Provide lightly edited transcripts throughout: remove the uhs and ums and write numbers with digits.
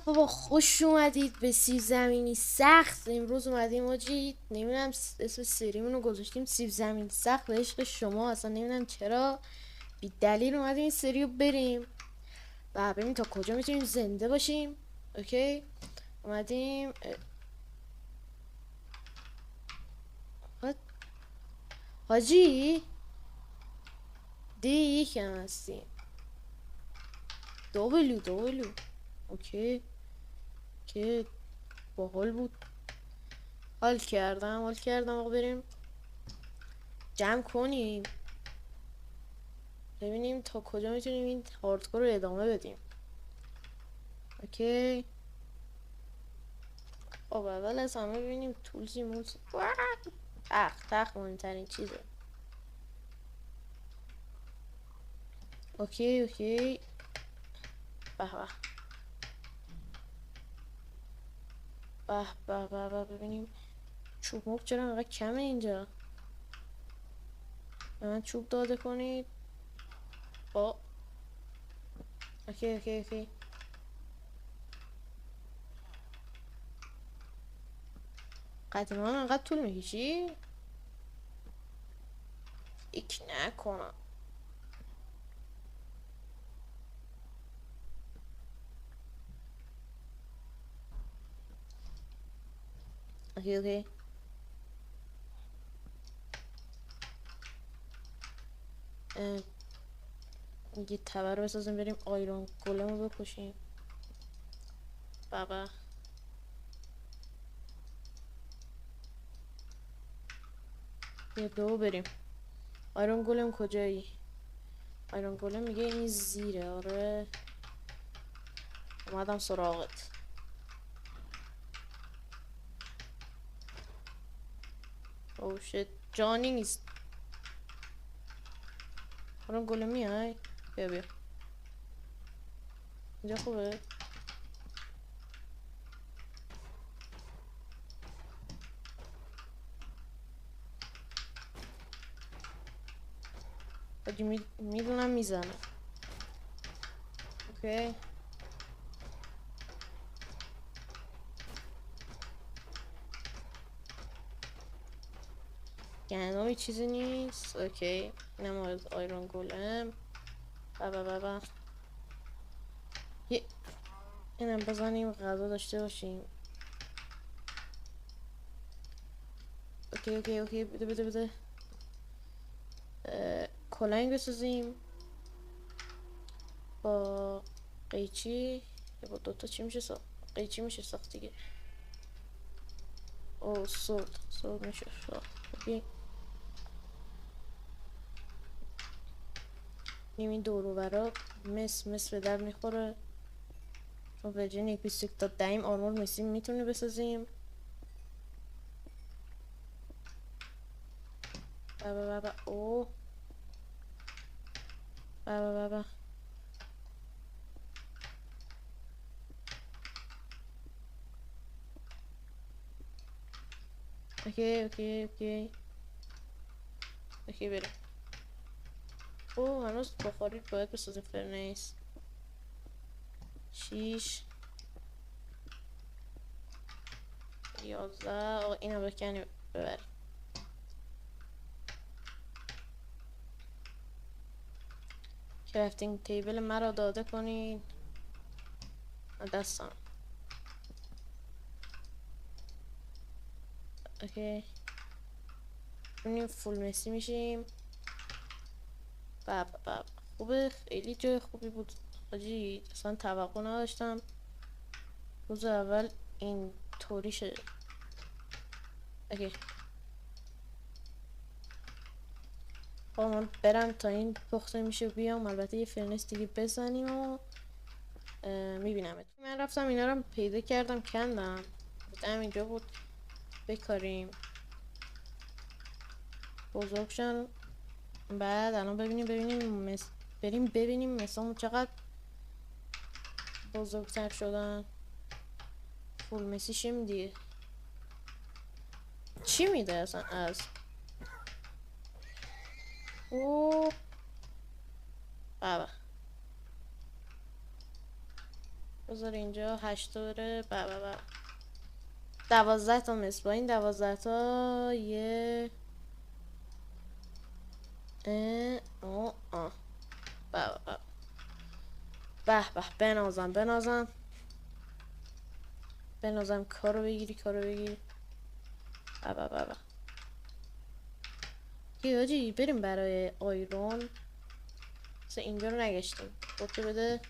بابا خوش اومدید به سیب زمینی سخت. امروز اومدیم آجی، نمیدونم اسم سریمون رو گذاشتیم سیب زمینی سخت به عشق شما. اصلا نمیدونم چرا بی دلیل اومدیم این سریو بریم و ببینیم تا کجا میتونیم زنده باشیم. اوکی اومدیم حاجی دی یکم هستیم دبلو اوکی که باحال بود. حال کردم آقا بریم جمع کنیم ببینیم تا کجا میتونیم این هاردکور رو ادامه بدیم. اوکی خب اول از همه ببینیم تولزی مولزی تخت مهمترین چیزه. اوکی به ببینیم چوب موب چرا انقدر کمه اینجا. به من چوب داده کنید. با اوکی قدیما انقدر طول میکشی ایک نکنم. اوکی یه تبر رو بسازیم بریم آیرون گولم رو بکشیم. بابا یه دو بریم. آیرون گولم کجایی؟ آیرون گولم میگه این زیره. آره اومدم سراغت. او شت جانی نیست. آیرون گولم میای بیا اینجا خوبه. میدونم میزنه. اوکی گندمی چیزی نیست. اوکی اینم از آیرون گولم. بابا اینم بزنیم غذا داشته باشیم. اوکی بده کلنگ بسازیم با قیچی یا با دوتا. چی میشه ساخت؟ قیچی میشه ساخت دیگه. او سورد میشه ساخت. اوکی این دور و برا مس به در میخوره چون ورژن 1.21 تا دایم آرمور مسی میتونه بسازیم. بابا او بابا اوکی بریم. او هنوز بخارید باید بسازیم. فرنیس 6 11 اینو بکنیم ببریم. کرافتینگ تیبل مرا داده کنین دستم. اوکی ببینیم فول مسی میشیم. باب خوبه خیلی جای خوبی بود حاجی. اصلا توقع نداشتم روز اول این طوری شد. اوکی من برم تا این پخته میشه بیام. البته یه فرنس دیگه بزنیم و میبینم. من رفتم اینا رو پیدا کردم کندم بودم اینجا بود بکاریم بزرگشن. بعد الان بریم ببینیم مثلا چقدر بزرگتر شدن. فول مسیشیم دیگه. چی میده اصلا از او بابا بذار اینجا 8 تا بره. 12 تا مس. با این 12 تا یه به بنازم کارو بگیری یه حاجی بریم برای آیرون. مثلا اینجا رو نگشتیم. خودتو بده.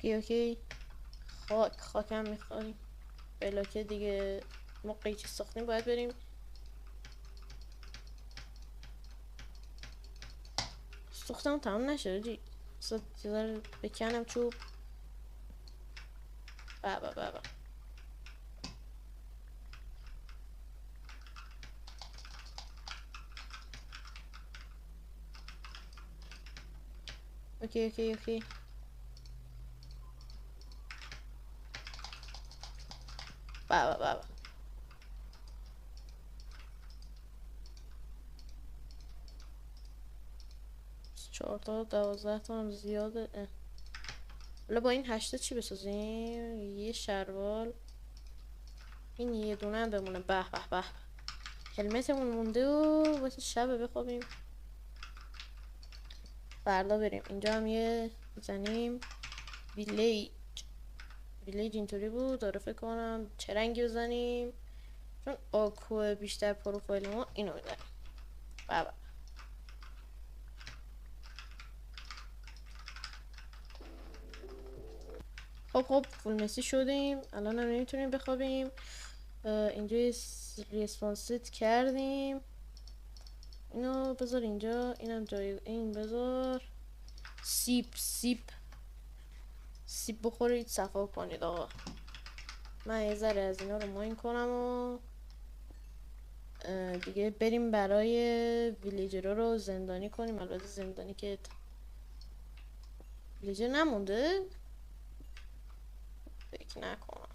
اوکی خاکم میخواییم. بلاکه دیگه موقعی که ساختیم باید بریم. ساختم تمام نشه جی. بذار بکنم چوب. بابا اوکی 4 تا 12 تا هم زیاده. حالا با این 8 چی بسازیم؟ یه شروال. این یه دونه هم بمونه. به هلمتمون مونده و واسه شب بخوابیم. فردا بریم. اینجا هم یه بزنیم ویلیج اینطوری بود. داره فکر کنم چه رنگی بزنیم چون آکو بیشتر پروفایل ما اینو بزنیم. بابا خب فول مسی شدیم. الان هم نمیتونیم بخوابیم. اینجا ریسپانست کردیم. اینو بذار اینجا. اینم جای این بذار. سیب بخورید صفا کنید آقا. من یه ذره از اینا رو ماین کنم و دیگه بریم برای ویلیجر رو زندانی کنیم. البته زندانی که ویلیجر نمونده فکر نکنم.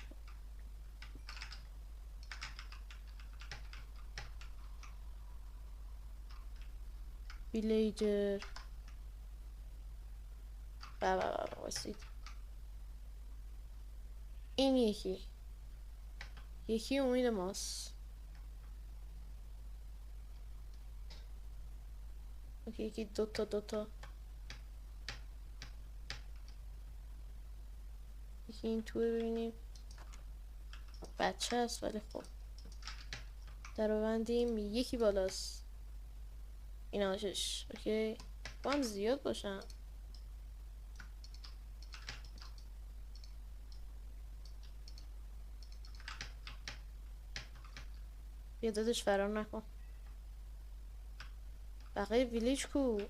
ویلیجر واسید. این یکی امید ماست. اوکی یکی دوتا یکی این توه. ببینیم بچه هست ولی خب در رو بندیم. یکی بالاست. این آشش. اوکی با هم زیاد باشن. بیا دادش فرار نکن. بقیه ویلیج کو؟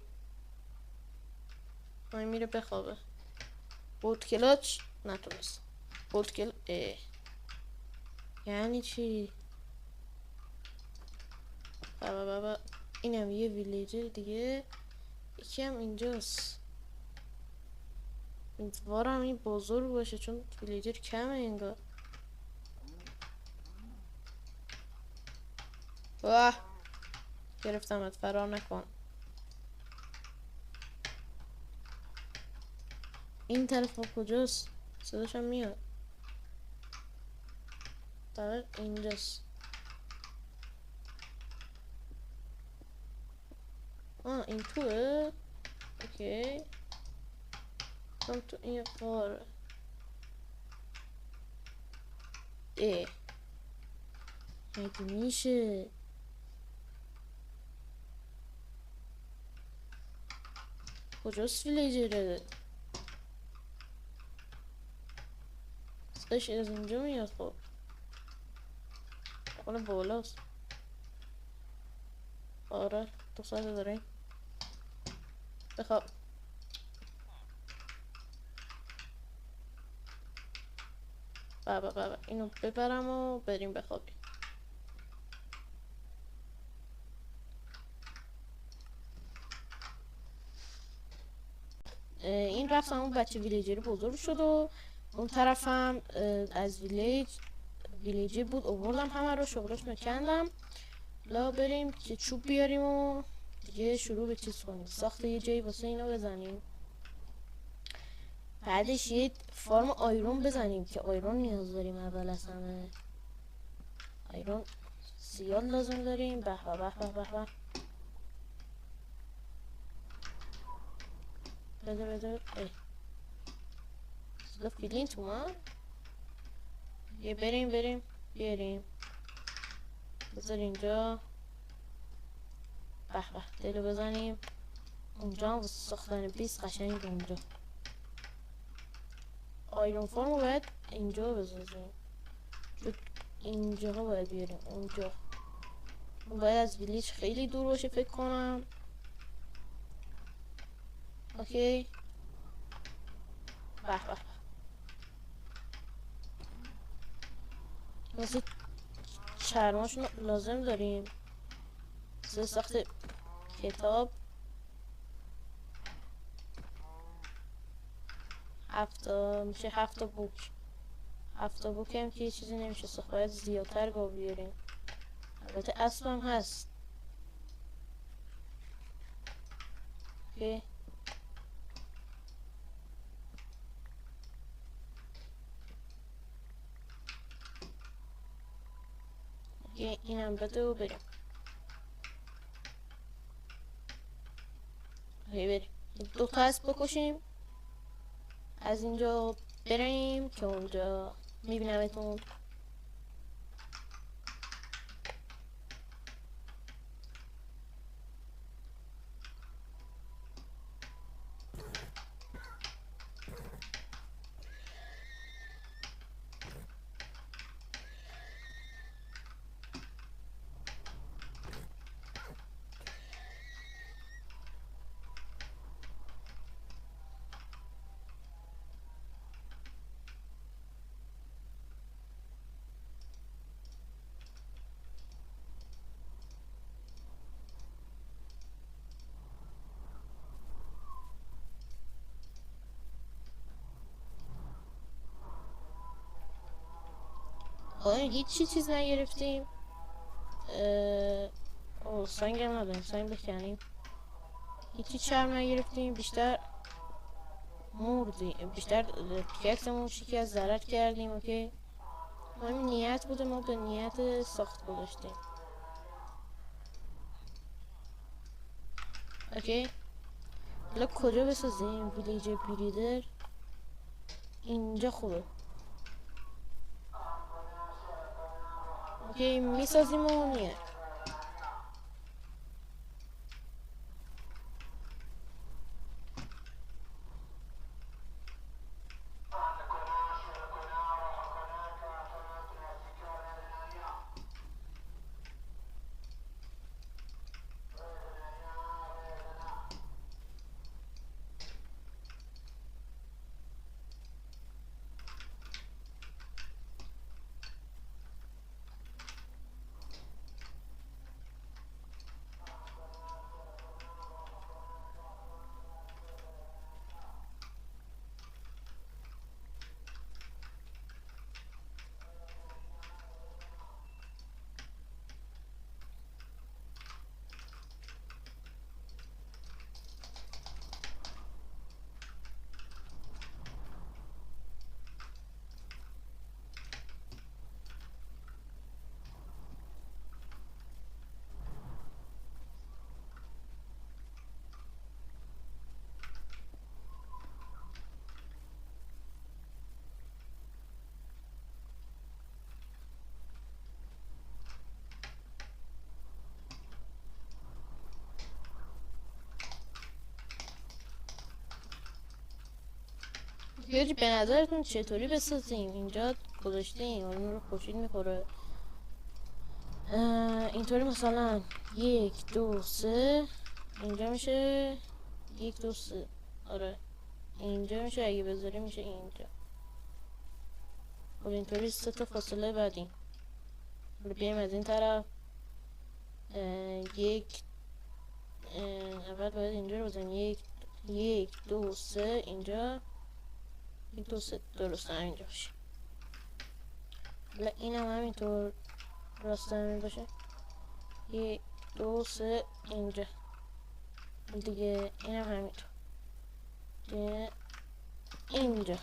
میره بخوابه. بود کلاچ نتونست. یعنی چی؟ بابا اینم یه ویلیجر دیگه. یکی هم اینجاست. امیدوارم این بزرگ باشه چون ویلیجر کمه انگار. گرفتمت. فرار نکن. این طرف کجاست؟ صداشم میاد. طرف اینجاست. این توه. اوکی کم تو این قاره. مگه میشه؟ کجاست ویلیجره؟ صداش از اینجا میاد. خب اون بالاست. آره 2 ساعت داریم. بخواب. بابا اینو ببرم و بریم بخوابیم. این رفتم اون بچه ویلیجری بزرگ شد و اون طرفم از ویلیجی بود آوردم همه رو شغلش مکندم. لا بریم که چوب بیاریم و دیگه شروع به چیز کنیم، ساخت یه جایی واسه اینا بزنیم. بعدش یه فارم آیرون بزنیم که آیرون نیاز داریم. اول از همه آیرون زیاد لازم داریم. به به به به به بده صدا فیلینت اومد. یه بریم بیاریم بذار اینجا. به به دلو بزنیم اونجا هم واسه ساختن بیس قشنگ. اونجا آیرون فارم رو باید اینجا بزنیم، اینجا باید بیاریم. اونجا باید از ویلیج خیلی دور باشه فکر کنم. اوکی به به واسه چرماشون لازم داریم واسه ساخت کتاب. 7 میشه 7 بوک. 7 بوک هم که یه چیزی نمیشه ساخت، باید زیادتر گاو بیاریم. البته اسبم هست. اوکی اینم بده و بریم. اوکی بریم 2 تا اسب بکشیم از اینجا بریم که اونجا میبینمتون. هیچی چیز نگرفتیم. سنگ هم نداریم، سنگ بکنیم. هیچی چرم نگرفتیم، بیشتر مردیم، بیشتر پیکسمون شکست ضرر کردیم. اوکی همین نیت بوده، ما به نیت ساخت گذاشتیم. اوکی حالا کجا بسازیم؟ ویلیج بریدر اینجا خوبه. اوکی میسازیم و میه. یه به نظرتون چطوری بسازیم؟ اینجا گذاشتیم اون رو خورشید میخوره. اینطوری مثلا 1 2 3 اینجا میشه 1 2 3. آره اینجا میشه، اگه بذاریم میشه اینجا. خب اینطوری 3 تا فاصله بعدیم. رو بیایم از این طرف. یک اول باید اینجا رو بزنیم. 1 2 3 اینجا 1 2 3 درست همینجا باشه. حالا اینم همینطور راست همین باشه 1 2 3 اینجا دیگه اینم همینطور دیگه اینجا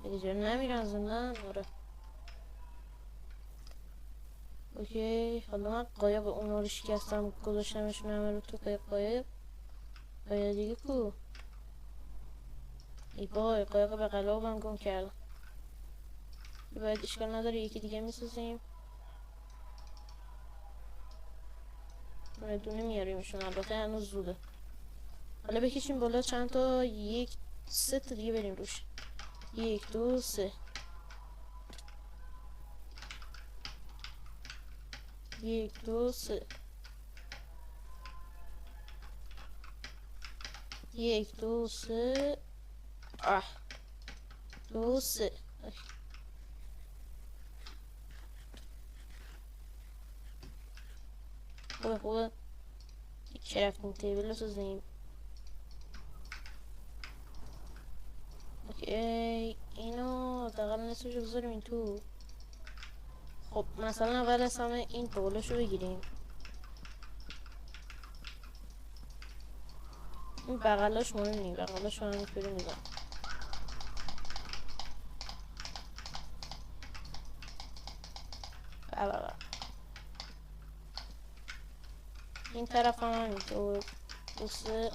دیگه نمیرن زندن. آره اوکی. حالا من قایق اونا رو شکستم گذاشتمشون همه رو تو قایق دیگه کو ای بای قایق به قلابم گم کردم. باید اشکال نداره یکی دیگه میسازیم دونه میاریمشون. البته هنوز زوده. حالا بکشیم بالا چند تا 1 3 تا دیگه بریم روش 1 2 3 1 2 3 1 2 3 2 3 خوبه چه رفتیم تیبل رو سازیم. اوکی اینو دقیقا نصفش رو بذاریم این تو. خب مثلا اول از همه این بولش رو بگیریم. این بغلاش مهم نی بغلاش رو همینطوری میزن. این طرف هم همینطور 2 3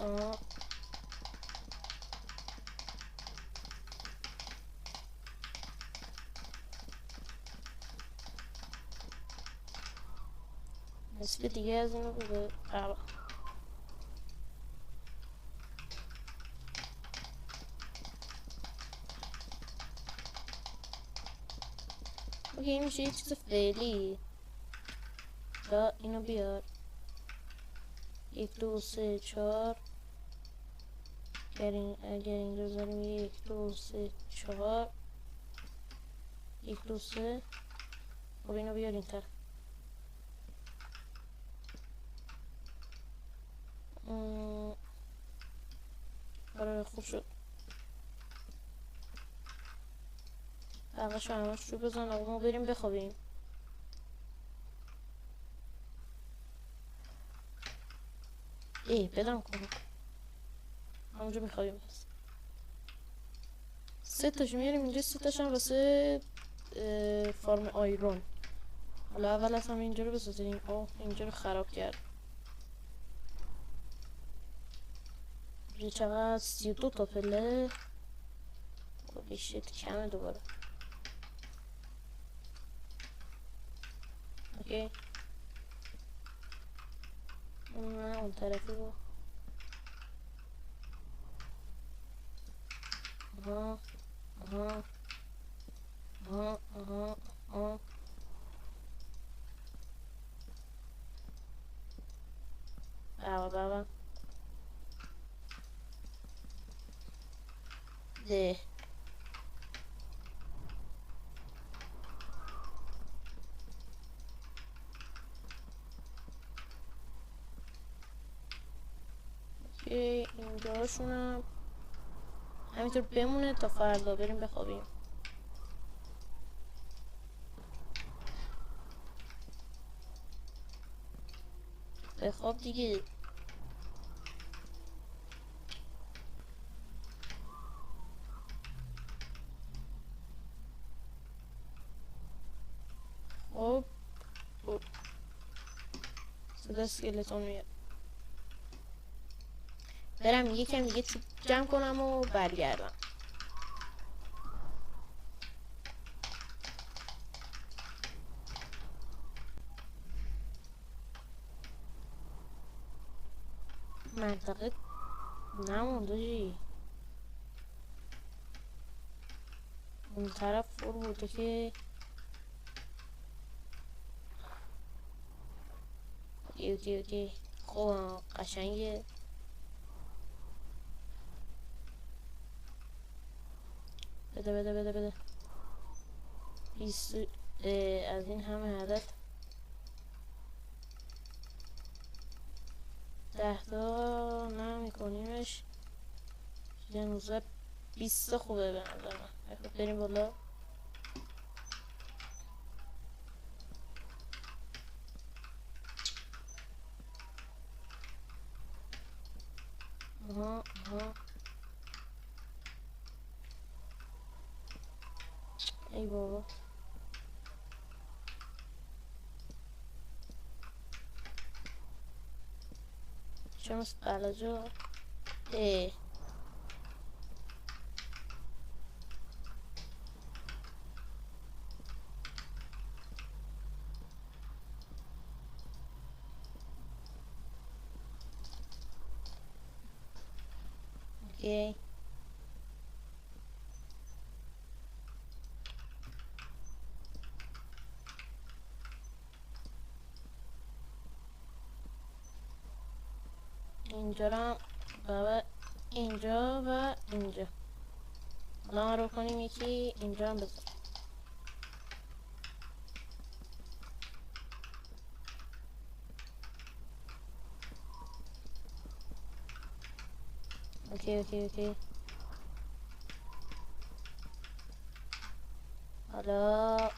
نصف دیگه از اینو بده. اوکی میشه یه چیز فعلی. دا اینو بیار 1 2 3 4 اگر اینجا بذاریم 1 2 3 4 1 2 3. خب اینو بیار این طرف. آره خوب شد. بقیش همش رو بزن آقا ما بریم بخوابیم. بدم کنم همونجا میخوابیم. بس 3 تاشو میاریم اینجا 3 تاشم واسه فارم آیرون. حالا اول از همه اینجا رو بسازیم. اینجا رو خراب کرد. اینجا چقدر 32 تا پله. بیشت کمه دوباره. اوکی اون طرفی رو بابا ده اینجاشونم همینطور بمونه تا فردا بریم بخوابیم. بخواب دیگه. خب صدا اسکلتون میاد. برم یکم دیگه چوب جمع کنم و برگردم. منطقه نمونده جی. اون طرف فرو بوده که اوکی خوب قشنگه. بده 20 از این همه عدد 10 تا نمیکنیم. ببینیمش. 19 20 خوبه به نظر من. خب بریم بالا. آها ای بابا چرا مثل بلاجا ای اوکی اینجا رو و اینجا و اینجا حالا رو کنیم یکی اینجا هم بذار. اوکی حالا از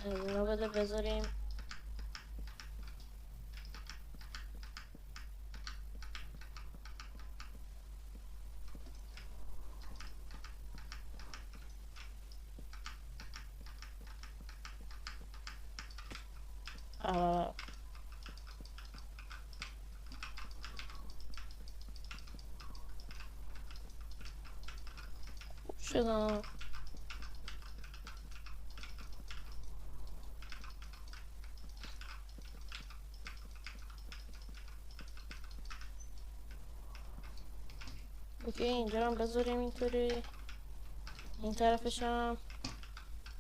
اینا بده بذاریم. خوب شدم. اوکی اینجا هم بذاریم اینطوری. این طرفش هم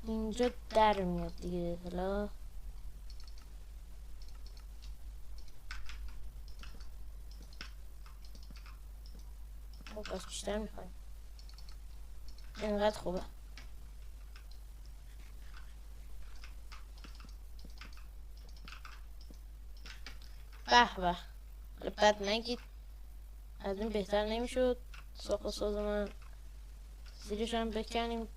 اینجا در میاد دیگه. حالا بس بیشتر میخوایم. اینقدر خوبه. به به بد نگید، از این بهتر نمیشد. ساخت و ساز من زیرش هم بکنیم.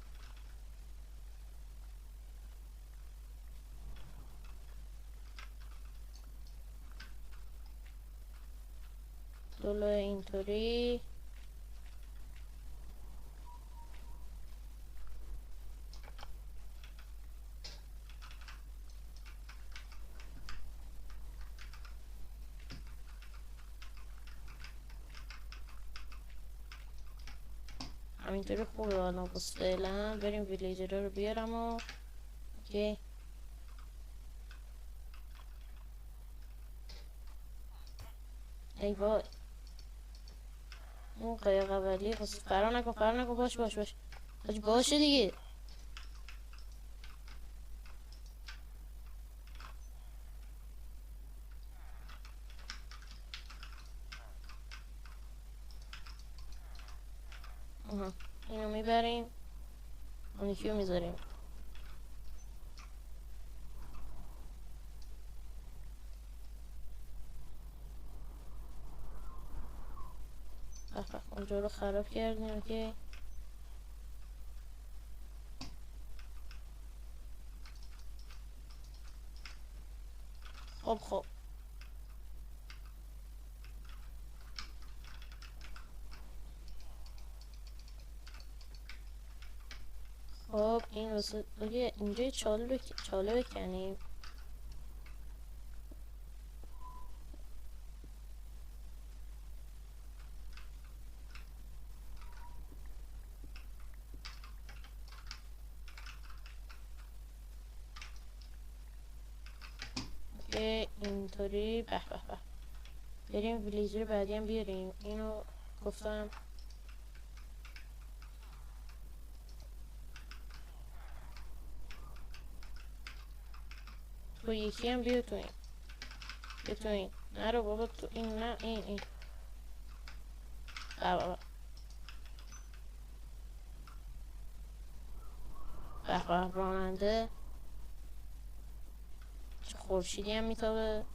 جلو اینطوری همینطوری خوبه. حالا بس فعلا بریم ویلیجر رو بیارم و اوکی. ای وای اون قایق اولی بس فرار نکن باش حاجی باشه دیگه. اینو میبریم اون یکی رو میذاریم. اونجا رو خراب کردیم. اوکی خب این واسه اینجا چاله بکنیم. اوکی اینطوری به بریم ویلیجر بعدی هم بیاریم. اینو گفتم تو یکی هم بیا تو این نرو بابا تو این نه این بابا به راننده چه خورشیدی هم میتابه.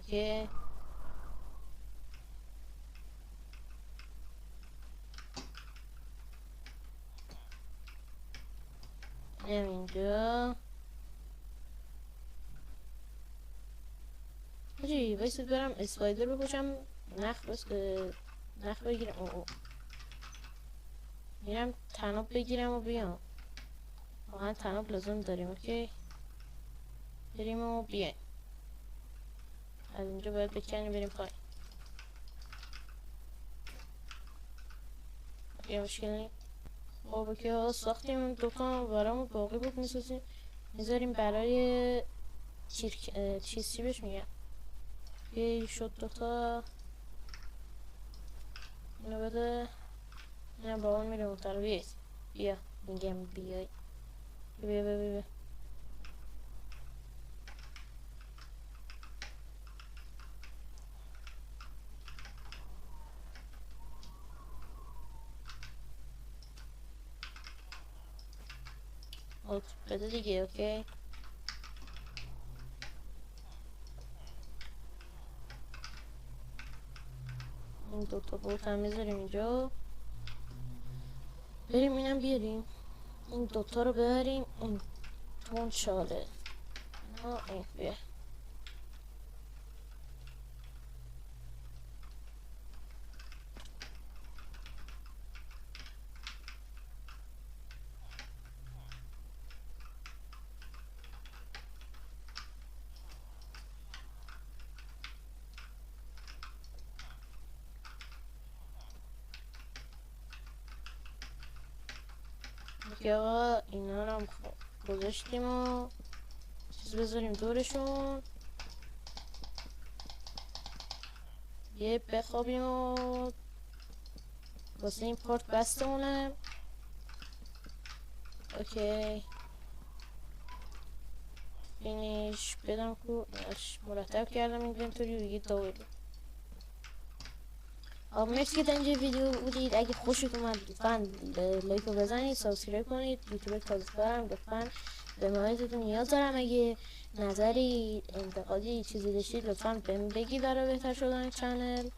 اوکی اینم اینجا حاجی بایستید برم اسپایدر بکشم نخ بگیرم میرم تناب بگیرم و بیام واقعا تناب لازم داریم اوکی بریم و بیایم از اینجا باید بکنیم بریم پایین یه مشکل نیم خب اوکی ها ساختیم اون دوتا برامون باقی بود میسازیم میذاریم برای چی بهش میگم یه شد دوتا اینو بده اینم با اون میره مختار بیا میگم بیای بیا بده دیگه اوکی این دوتا بوت هم میذاریم اینجا بریم اینم بیاریم این دوتا رو ببریم این تون شاله این بیا آقا اینا رو هم گذاشتیم و چیز بذاریم دورشون یه بخوابیم و واسه این پارت بستمونه اوکی فینیش بدم کو مرتب کردم اینوینتوری و دیگه داوری آقا مرسی که تا اینجا ویدیو بودید اگه خوشت اومد لطفا لایک رو بزنید سابسکرایب کنید یوتیوب تازه کارم لطفا به محایطتون نیاز دارم اگه نظری انتقادی چیزی داشتید لطفا بهم بگید برای بهتر شدن چنل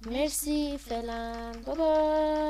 مرسی فعلا بابا